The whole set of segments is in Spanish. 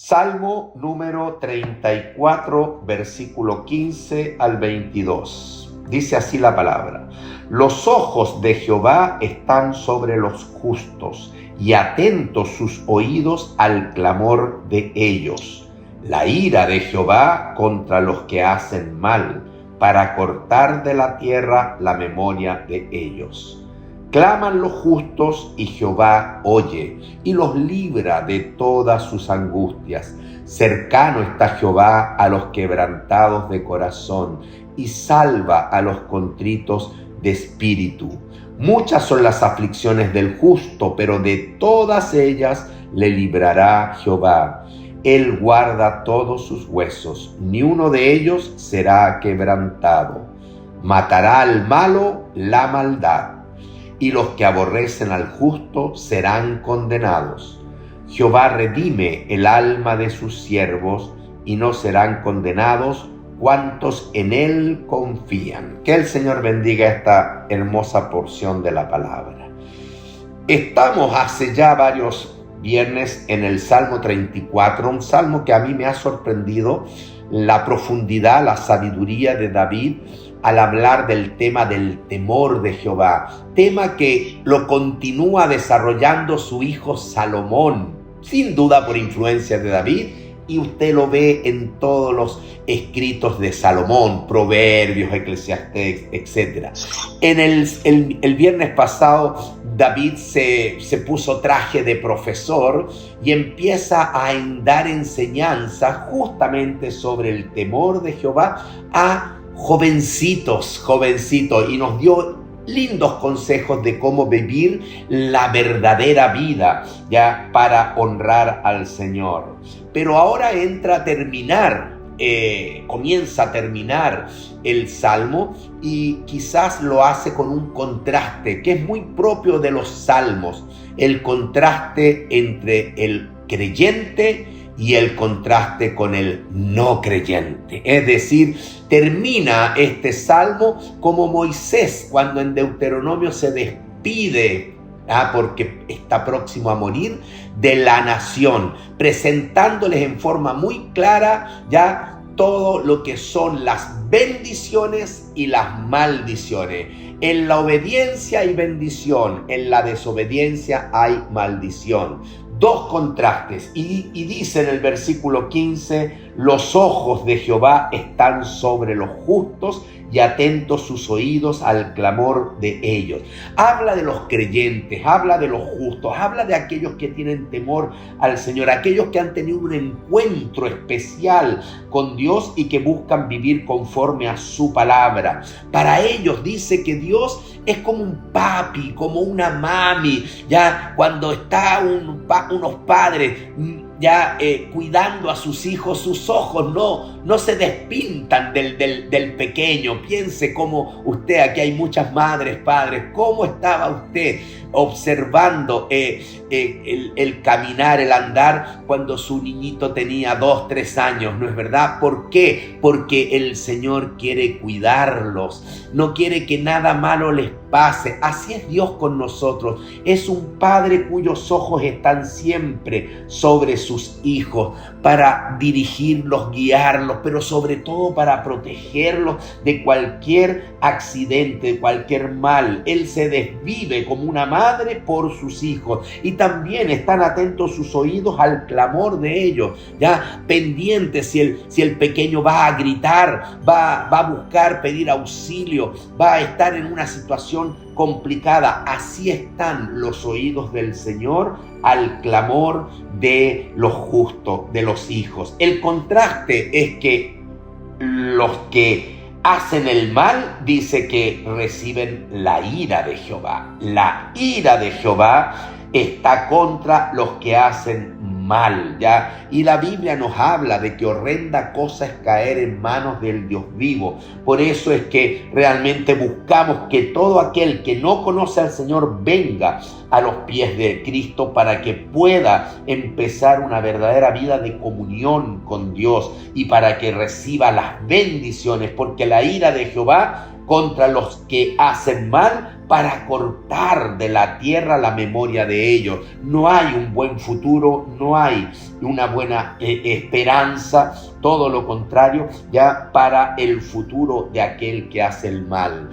Salmo número 34, versículo 15 al 22. Dice así la palabra: Los ojos de Jehová están sobre los justos, y atentos sus oídos al clamor de ellos. La ira de Jehová contra los que hacen mal, para cortar de la tierra la memoria de ellos. Claman los justos y Jehová oye y los libra de todas sus angustias. Cercano está Jehová a los quebrantados de corazón y salva a los contritos de espíritu. Muchas son las aflicciones del justo, pero de todas ellas le librará Jehová. Él guarda todos sus huesos, ni uno de ellos será quebrantado. Matará al malo la maldad, y los que aborrecen al justo serán condenados. Jehová redime el alma de sus siervos, y no serán condenados cuantos en él confían. Que el Señor bendiga esta hermosa porción de la palabra. Estamos hace ya varios viernes en el Salmo 34, un salmo que a mí me ha sorprendido la profundidad, la sabiduría de David al hablar del tema del temor de Jehová, tema que lo continúa desarrollando su hijo Salomón, sin duda por influencia de David, y usted lo ve en todos los escritos de Salomón, Proverbios, Eclesiastés, etc. En el viernes pasado, David se puso traje de profesor y empieza a dar enseñanza justamente sobre el temor de Jehová a jovencitos, y nos dio lindos consejos de cómo vivir la verdadera vida, ya, para honrar al Señor. Pero ahora comienza a terminar el Salmo, y quizás lo hace con un contraste que es muy propio de los Salmos, el contraste entre el creyente y el contraste con el no creyente. Es decir, termina este salmo como Moisés cuando en Deuteronomio se despide, porque está próximo a morir, de la nación, presentándoles en forma muy clara ya todo lo que son las bendiciones y las maldiciones. En la obediencia hay bendición, en la desobediencia hay maldición. Dos contrastes, y dice en el versículo 15: los ojos de Jehová están sobre los justos y atentos sus oídos al clamor de ellos. Habla de los creyentes, habla de los justos, habla de aquellos que tienen temor al Señor, aquellos que han tenido un encuentro especial con Dios y que buscan vivir conforme a su palabra. Para ellos dice que Dios es como un papi, como una mami, ya cuando está unos padres cuidando a sus hijos, sus ojos no se despintan del pequeño. Piense como usted, aquí hay muchas madres, padres, ¿cómo estaba usted observando el caminar, el andar cuando su niñito tenía 2, 3 años? ¿No es verdad? ¿Por qué? Porque el Señor quiere cuidarlos, no quiere que nada malo les pase. Así es Dios con nosotros. Es un Padre cuyos ojos están siempre sobre sus hijos para dirigirlos, guiarlos, pero sobre todo para protegerlos de cualquier accidente, de cualquier mal. Él se desvive como una madre por sus hijos, y también están atentos sus oídos al clamor de ellos, ya pendientes si el pequeño va a gritar, va a buscar pedir auxilio, va a estar en una situación complicada. Así están los oídos del Señor al clamor de los justos, de los hijos. El contraste es que los que hacen el mal, dice que reciben la ira de Jehová. La ira de Jehová está contra los que hacen mal, ¿ya? Y la Biblia nos habla de que horrenda cosa es caer en manos del Dios vivo. Por eso es que realmente buscamos que todo aquel que no conoce al Señor venga a los pies de Cristo para que pueda empezar una verdadera vida de comunión con Dios y para que reciba las bendiciones, porque la ira de Jehová contra los que hacen mal, para cortar de la tierra la memoria de ellos. No hay un buen futuro, no hay una buena esperanza, todo lo contrario, ya para el futuro de aquel que hace el mal.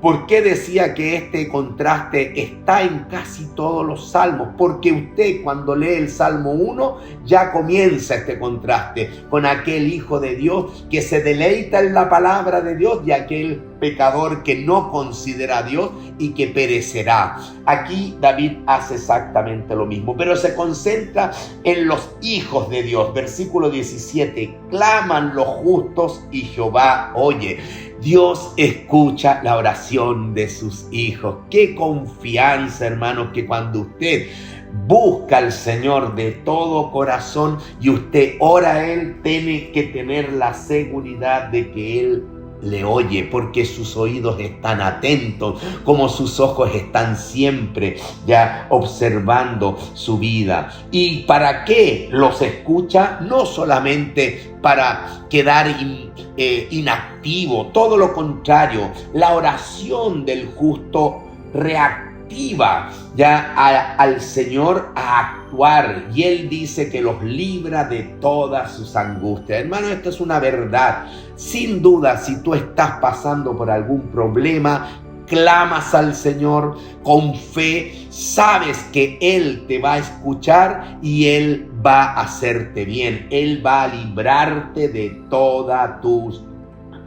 ¿Por qué decía que este contraste está en casi todos los salmos? Porque usted cuando lee el Salmo 1 ya comienza este contraste con aquel Hijo de Dios que se deleita en la palabra de Dios y aquel pecador que no considera a Dios y que perecerá. Aquí David hace exactamente lo mismo, pero se concentra en los hijos de Dios. Versículo 17, claman los justos y Jehová oye. Dios escucha la oración de sus hijos. Qué confianza, hermanos, que cuando usted busca al Señor de todo corazón y usted ora a Él, tiene que tener la seguridad de que Él le oye, porque sus oídos están atentos, como sus ojos están siempre ya observando su vida. ¿Y para qué los escucha? No solamente para quedar inactivo, todo lo contrario, la oración del justo reactiva ya al Señor a actuar, y Él dice que los libra de todas sus angustias. Hermano, esto es una verdad. Sin duda, si tú estás pasando por algún problema, clamas al Señor con fe, sabes que Él te va a escuchar y Él va a hacerte bien. Él va a librarte de todas tus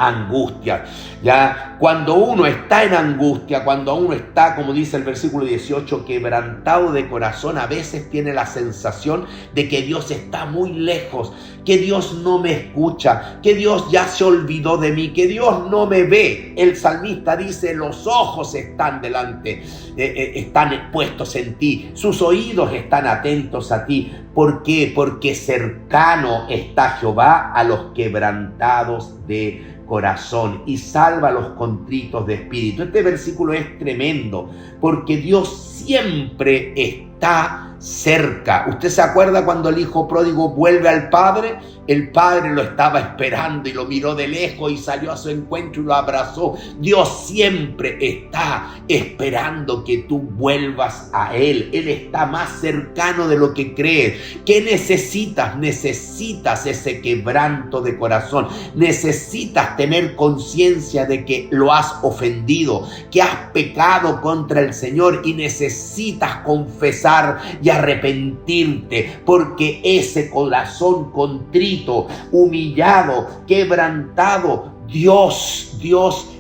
angustia. Ya cuando uno está en angustia, cuando uno está, como dice el versículo 18, quebrantado de corazón, a veces tiene la sensación de que Dios está muy lejos, que Dios no me escucha, que Dios ya se olvidó de mí, que Dios no me ve. El salmista dice: los ojos están delante, están puestos en ti, sus oídos están atentos a ti. ¿Por qué? Porque cercano está Jehová a los quebrantados de corazón y salva a los contritos de espíritu. Este versículo es tremendo porque Dios siempre está cerca. ¿Usted se acuerda cuando el hijo pródigo vuelve al padre? El padre lo estaba esperando y lo miró de lejos y salió a su encuentro y lo abrazó. Dios siempre está esperando que tú vuelvas a Él. Él está más cercano de lo que crees. ¿Qué necesitas? Necesitas ese quebranto de corazón. Necesitas tener conciencia de que lo has ofendido, que has pecado contra el Señor y necesitas confesar y arrepentirte, porque ese corazón contrito, humillado, quebrantado, Dios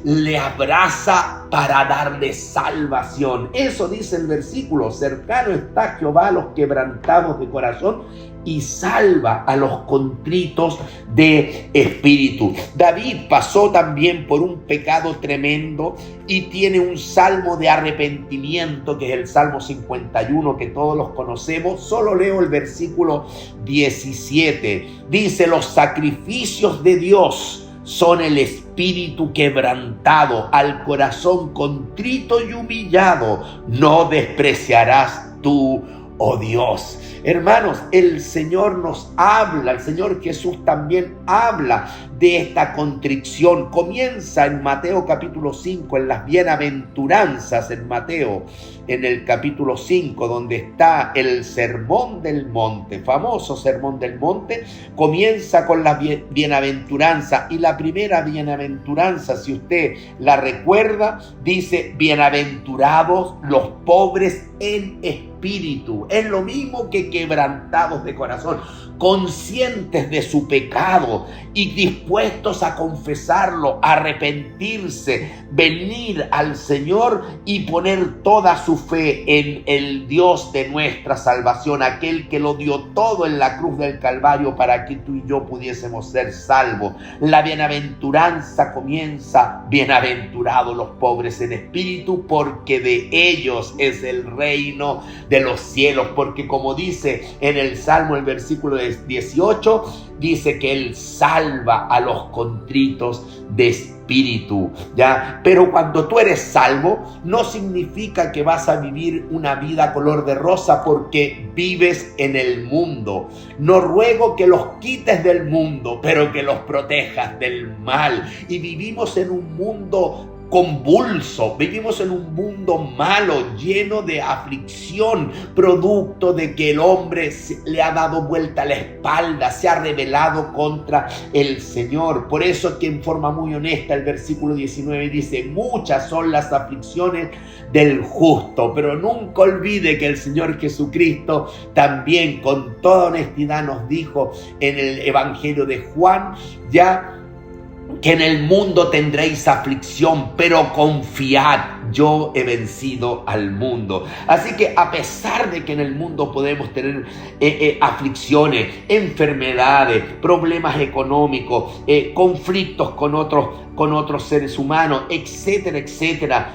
le abraza para darle salvación. Eso dice el versículo: cercano está Jehová a los quebrantados de corazón y salva a los contritos de espíritu. David pasó también por un pecado tremendo y tiene un salmo de arrepentimiento, que es el Salmo 51, que todos los conocemos. Solo leo el versículo 17. Dice: los sacrificios de Dios son el espíritu quebrantado, al corazón contrito y humillado no despreciarás tú, oh Dios. Hermanos, el Señor nos habla, el Señor Jesús también habla de esta contrición. Comienza en Mateo capítulo 5, en las bienaventuranzas, en Mateo, en el capítulo 5, donde está el Sermón del Monte, famoso Sermón del Monte. Comienza con la bienaventuranza, y la primera bienaventuranza, si usted la recuerda, dice: bienaventurados los pobres en espíritu. Es lo mismo que quebrantados de corazón, conscientes de su pecado y dispuestos a confesarlo, arrepentirse, venir al Señor y poner toda su fe en el Dios de nuestra salvación, aquel que lo dio todo en la cruz del Calvario para que tú y yo pudiésemos ser salvos. La bienaventuranza comienza: bienaventurados los pobres en espíritu, porque de ellos es el reino de los cielos. Porque como dice en el Salmo, el versículo 18, dice que Él salva a los contritos de espíritu, ¿ya? Pero cuando tú eres salvo, no significa que vas a vivir una vida color de rosa, porque vives en el mundo. No ruego que los quites del mundo, pero que los protejas del mal. Y vivimos en un mundo convulso, vivimos en un mundo malo, lleno de aflicción, producto de que el hombre le ha dado vuelta a la espalda, se ha rebelado contra el Señor. Por eso es que en forma muy honesta el versículo 19 dice: muchas son las aflicciones del justo, pero nunca olvide que el Señor Jesucristo también con toda honestidad nos dijo en el Evangelio de Juan, ya, que en el mundo tendréis aflicción, pero confiad, yo he vencido al mundo. Así que a pesar de que en el mundo podemos tener aflicciones, enfermedades, problemas económicos, conflictos con otros seres humanos, etcétera, etcétera,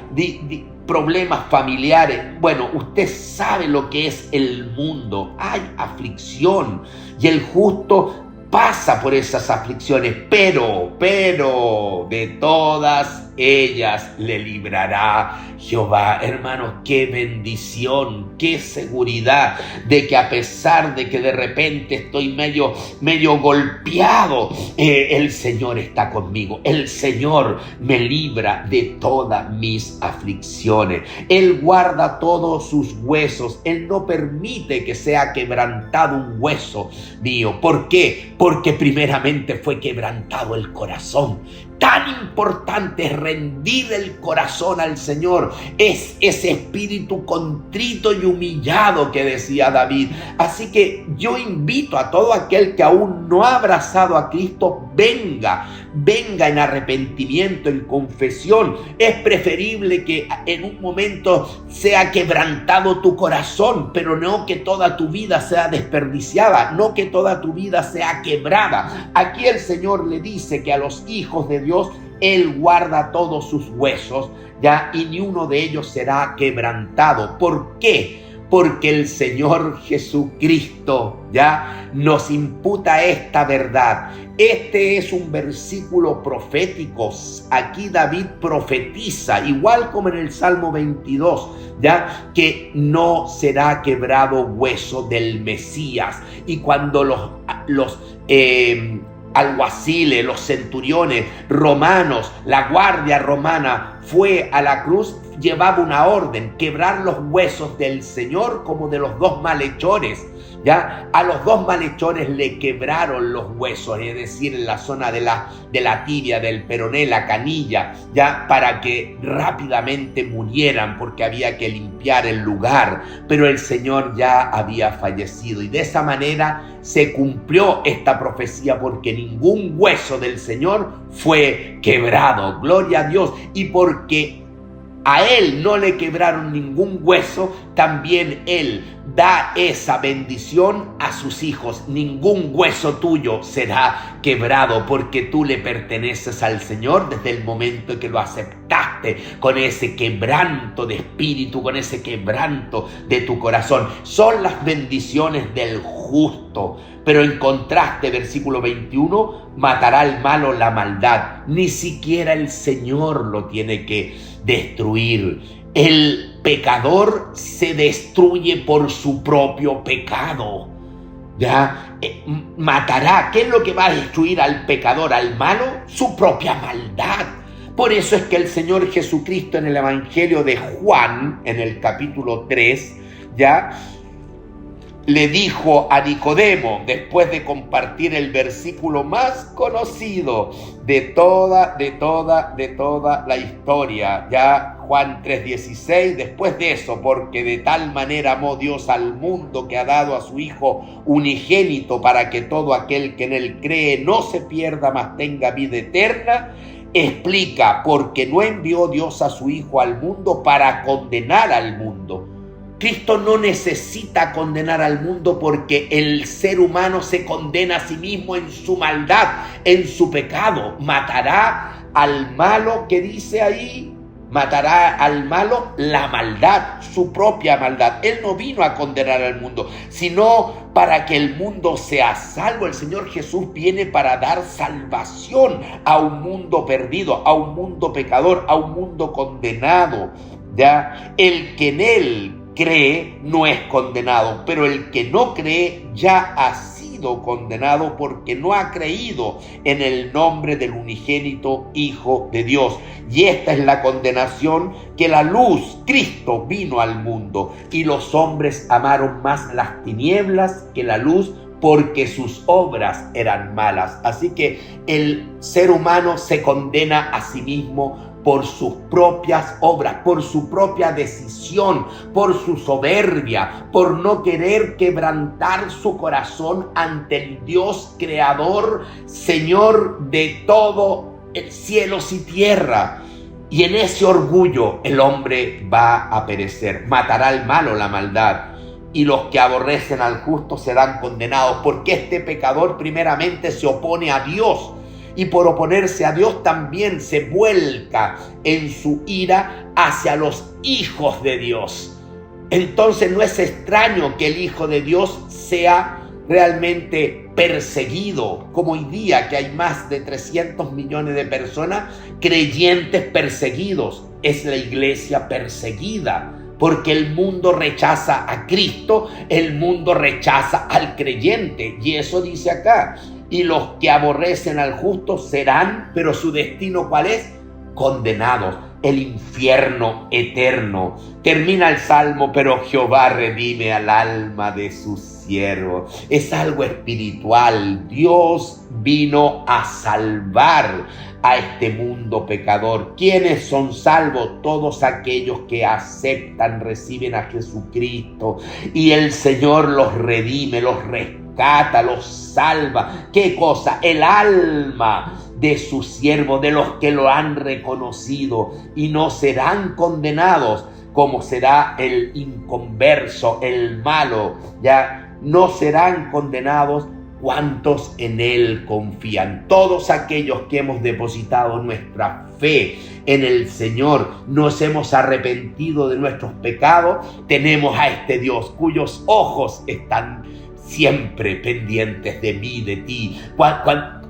problemas familiares. Bueno, usted sabe lo que es el mundo. Hay aflicción y el justo pasa por esas aflicciones, pero de todas ellas le librará Jehová. Hermanos, qué bendición, qué seguridad de que a pesar de que de repente estoy medio golpeado, el Señor está conmigo. El Señor me libra de todas mis aflicciones. Él guarda todos sus huesos. Él no permite que sea quebrantado un hueso mío. ¿Por qué? Porque primeramente fue quebrantado el corazón. Tan importante es rendir el corazón al Señor. Es ese espíritu contrito y humillado que decía David. Así que yo invito a todo aquel que aún no ha abrazado a Cristo, venga en arrepentimiento, en confesión. Es preferible que en un momento sea quebrantado tu corazón, pero no que toda tu vida sea desperdiciada, no que toda tu vida sea quebrada. Aquí el Señor le dice que a los hijos de Dios, Él guarda todos sus huesos, ya, y ni uno de ellos será quebrantado. ¿Por qué? Porque el Señor Jesucristo ya nos imputa esta verdad. Este es un versículo profético. Aquí David profetiza, igual como en el Salmo 22, ya, que no será quebrado hueso del Mesías. Y cuando los alguaciles, los centuriones romanos, la guardia romana fue a la cruz, llevaba una orden: quebrar los huesos del Señor como de los dos malhechores. ¿Ya? A los dos malhechores le quebraron los huesos, es decir, en la zona de la tibia, del peroné, la canilla, ya, para que rápidamente murieran, porque había que limpiar el lugar. Pero el Señor ya había fallecido, y de esa manera se cumplió esta profecía, porque ningún hueso del Señor fue quebrado. Gloria a Dios. Y porque a Él no le quebraron ningún hueso, también Él da esa bendición a sus hijos. Ningún hueso tuyo será quebrado, porque tú le perteneces al Señor desde el momento en que lo aceptaste, con ese quebranto de espíritu, con ese quebranto de tu corazón. Son las bendiciones del justo. Pero en contraste, versículo 21, matará al malo la maldad. Ni siquiera el Señor lo tiene que destruir. El pecador se destruye por su propio pecado. ¿Ya? Matará. ¿Qué es lo que va a destruir al pecador, al malo? Su propia maldad. Por eso es que el Señor Jesucristo en el Evangelio de Juan, en el capítulo 3, ¿ya?, le dijo a Nicodemo, después de compartir el versículo más conocido de toda la historia, ya, Juan 3:16, después de eso: porque de tal manera amó Dios al mundo que ha dado a su Hijo unigénito, para que todo aquel que en él cree no se pierda, mas tenga vida eterna. Explica: porque no envió Dios a su Hijo al mundo para condenar al mundo. Cristo no necesita condenar al mundo, porque el ser humano se condena a sí mismo en su maldad, en su pecado. Matará al malo, que dice ahí, matará al malo la maldad, su propia maldad. Él no vino a condenar al mundo, sino para que el mundo sea salvo. El Señor Jesús viene para dar salvación a un mundo perdido, a un mundo pecador, a un mundo condenado. ¿Ya? El que en Él cree no es condenado, pero el que no cree ya ha sido condenado porque no ha creído en el nombre del unigénito Hijo de Dios. Y esta es la condenación, que la luz, Cristo, vino al mundo y los hombres amaron más las tinieblas que la luz, porque sus obras eran malas. Así que el ser humano se condena a sí mismo por sus propias obras, por su propia decisión, por su soberbia, por no querer quebrantar su corazón ante el Dios creador, Señor de todo el cielos y tierra. Y en ese orgullo el hombre va a perecer. Matará al malo la maldad, y los que aborrecen al justo serán condenados, porque este pecador primeramente se opone a Dios, y por oponerse a Dios también se vuelca en su ira hacia los hijos de Dios. Entonces no es extraño que el Hijo de Dios sea realmente perseguido, como hoy día, que hay más de 300 millones de personas creyentes perseguidos. Es la iglesia perseguida, porque el mundo rechaza a Cristo, el mundo rechaza al creyente. Y eso dice acá: y los que aborrecen al justo serán, pero su destino ¿cuál es? Condenados, el infierno eterno. Termina el salmo: pero Jehová redime al alma de sus siervos. Es algo espiritual. Dios vino a salvar a este mundo pecador. ¿Quiénes son salvos? Todos aquellos que aceptan, reciben a Jesucristo, y el Señor los redime, los rescata, los salva. ¿Qué cosa? El alma de sus siervos, de los que lo han reconocido, y no serán condenados como será el inconverso, el malo. Ya no serán condenados cuantos en Él confían. Todos aquellos que hemos depositado nuestra fe en el Señor, nos hemos arrepentido de nuestros pecados, tenemos a este Dios cuyos ojos están siempre pendientes de mí, de ti.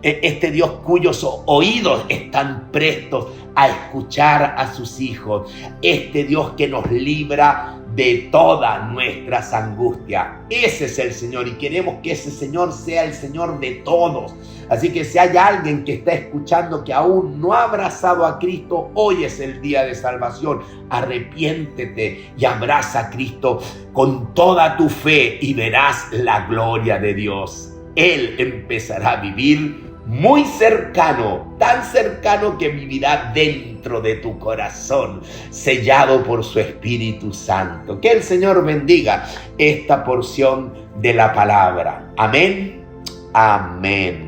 Este Dios cuyos oídos están prestos a escuchar a sus hijos. Este Dios que nos libra de todas nuestras angustias. Ese es el Señor, y queremos que ese Señor sea el Señor de todos. Así que si hay alguien que está escuchando que aún no ha abrazado a Cristo, hoy es el día de salvación. Arrepiéntete y abraza a Cristo con toda tu fe y verás la gloria de Dios. Él empezará a vivir muy cercano, tan cercano que vivirá dentro de tu corazón, sellado por su Espíritu Santo. Que el Señor bendiga esta porción de la palabra. Amén. Amén.